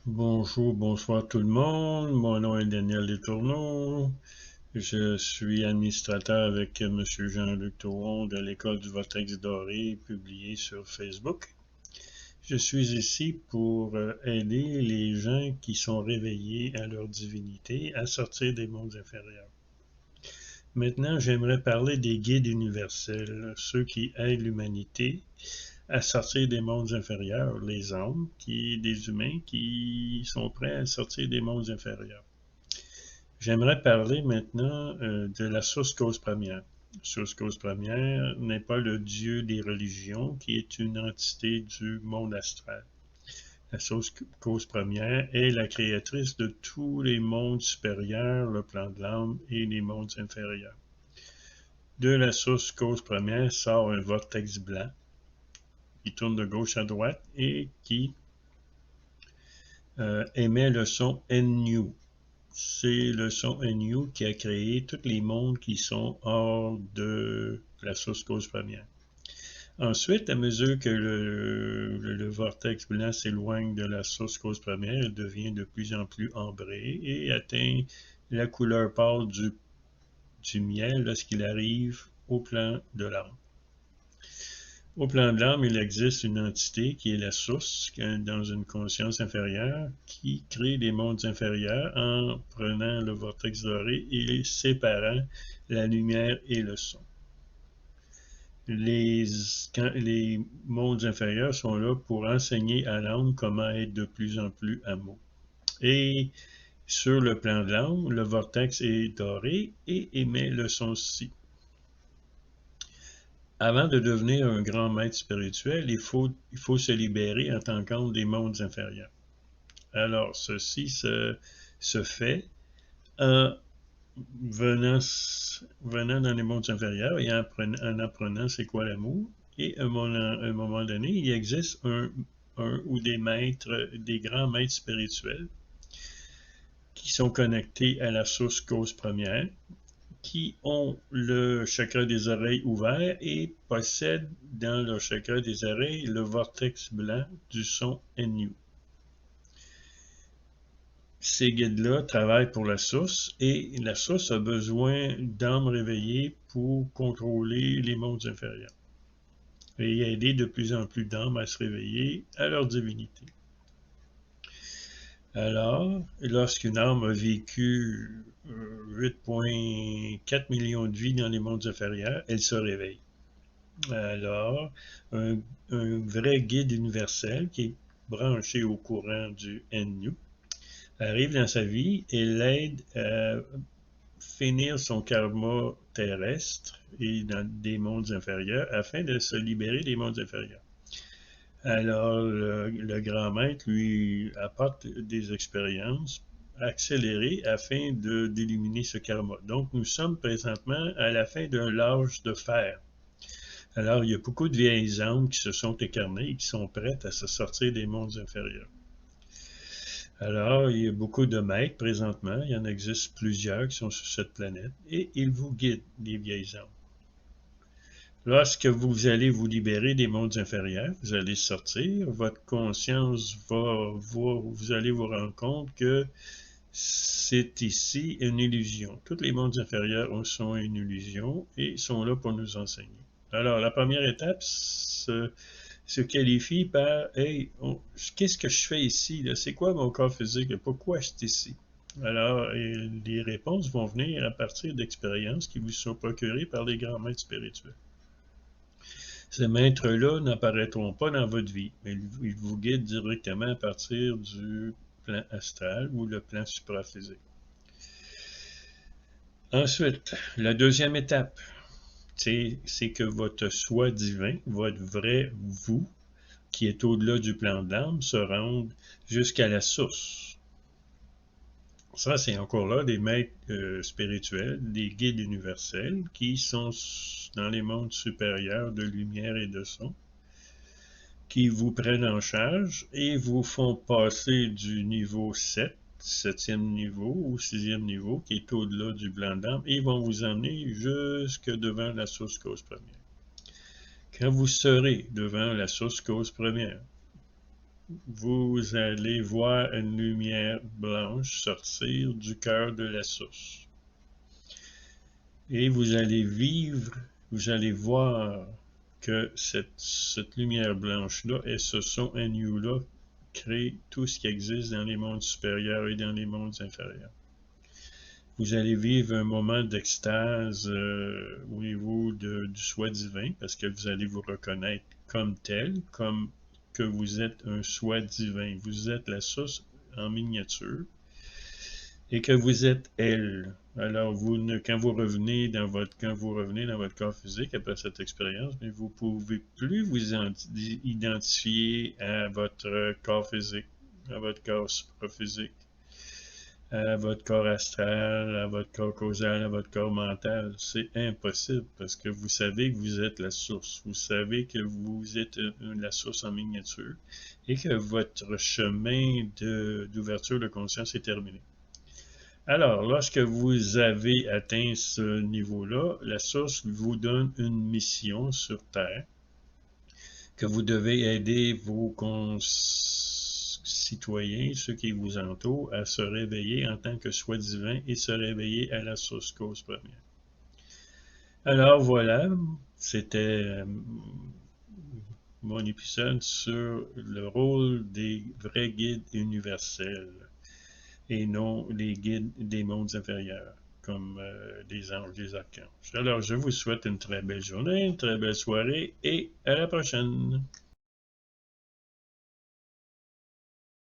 Bonjour, bonsoir tout le monde. Mon nom est Daniel Letourneau. Je suis administrateur avec M. Jean-Luc Touron de l'École du Vortex Doré, publié sur Facebook. Je suis ici pour aider les gens qui sont réveillés à leur divinité à sortir des mondes inférieurs. Maintenant, j'aimerais parler des guides universels, ceux qui aident l'humanité à sortir des mondes inférieurs, les hommes, des humains qui sont prêts à sortir des mondes inférieurs. J'aimerais parler maintenant de la source cause première. La source cause première n'est pas le dieu des religions, qui est une entité du monde astral. La source cause première est la créatrice de tous les mondes supérieurs, le plan de l'âme et les mondes inférieurs. De la source cause première sort un vortex blanc qui tourne de gauche à droite et qui émet le son NU. C'est le son NU qui a créé tous les mondes qui sont hors de la source cause première. Ensuite, à mesure que le vortex blanc s'éloigne de la source cause première, il devient de plus en plus ambré et atteint la couleur pâle du miel lorsqu'il arrive au plan de l'âme. Au plan de l'âme, il existe une entité qui est la source, dans une conscience inférieure, qui crée des mondes inférieurs en prenant le vortex doré et séparant la lumière et le son. Les mondes inférieurs sont là pour enseigner à l'âme comment être de plus en plus amour. Et sur le plan de l'âme, le vortex est doré et émet le son si. Avant de devenir un grand maître spirituel, il faut se libérer en tant qu'homme des mondes inférieurs. Alors, ceci se fait en venant dans les mondes inférieurs et en apprenant c'est quoi l'amour. Et à un moment donné, il existe un ou des maîtres, des grands maîtres spirituels qui sont connectés à la source cause première, qui ont le chakra des oreilles ouvert et possèdent dans leur chakra des oreilles le vortex blanc du son NU. Ces guides-là travaillent pour la source et la source a besoin d'âmes réveillées pour contrôler les mondes inférieurs et aider de plus en plus d'âmes à se réveiller à leur divinité. Alors, lorsqu'une âme a vécu 8,4 millions de vies dans les mondes inférieurs, elle se réveille. Alors, un vrai guide universel qui est branché au courant du NU arrive dans sa vie et l'aide à finir son karma terrestre et dans des mondes inférieurs afin de se libérer des mondes inférieurs. Alors, le grand maître lui apporte des expériences accélérées afin d'éliminer ce karma. Donc, nous sommes présentement à la fin d'un âge de fer. Alors, il y a beaucoup de vieilles âmes qui se sont écarnées et qui sont prêtes à se sortir des mondes inférieurs. Alors, il y a beaucoup de maîtres présentement, il y en existe plusieurs qui sont sur cette planète, et ils vous guident, les vieilles âmes. Lorsque vous allez vous libérer des mondes inférieurs, vous allez sortir, votre conscience vous allez vous rendre compte que c'est ici une illusion. Tous les mondes inférieurs sont une illusion et sont là pour nous enseigner. Alors, la première étape se qualifie par « Hey, qu'est-ce que je fais ici? C'est quoi mon corps physique? Pourquoi je suis ici? » Alors, les réponses vont venir à partir d'expériences qui vous sont procurées par les grands maîtres spirituels. Ces maîtres-là n'apparaîtront pas dans votre vie, mais ils vous guident directement à partir du plan astral ou le plan supraphysique. Ensuite, la deuxième étape, c'est que votre soi divin, votre vrai vous, qui est au-delà du plan de l'âme, se rende jusqu'à la source. Ça, c'est encore là des maîtres spirituels, des guides universels qui sont dans les mondes supérieurs de lumière et de son, qui vous prennent en charge et vous font passer du niveau 7, 7e niveau ou 6e niveau, qui est au-delà du plan d'âme, et vont vous emmener jusque devant la source cause première. Quand vous serez devant la source cause première, vous allez voir une lumière blanche sortir du cœur de la source. Et vous allez voir que cette lumière blanche-là et ce son agneau-là crée tout ce qui existe dans les mondes supérieurs et dans les mondes inférieurs. Vous allez vivre un moment d'extase au niveau du soi divin, parce que vous allez vous reconnaître comme tel, comme que vous êtes un soi divin. Vous êtes la source en miniature et que vous êtes elle. Alors, quand vous revenez dans votre corps physique après cette expérience, mais vous ne pouvez plus vous identifier à votre corps physique, à votre corps supraphysique, à votre corps astral, à votre corps causal, à votre corps mental. C'est impossible parce que vous savez que vous êtes la source. Vous savez que vous êtes la source en miniature et que votre chemin d'ouverture de conscience est terminé. Alors, lorsque vous avez atteint ce niveau-là, la source vous donne une mission sur Terre que vous devez aider vos concitoyens, ceux qui vous entourent, à se réveiller en tant que soi divin et se réveiller à la source cause première. Alors voilà, c'était mon épisode sur le rôle des vrais guides universels et non les guides des mondes inférieurs, comme des anges, des archanges. Alors, je vous souhaite une très belle journée, une très belle soirée et à la prochaine!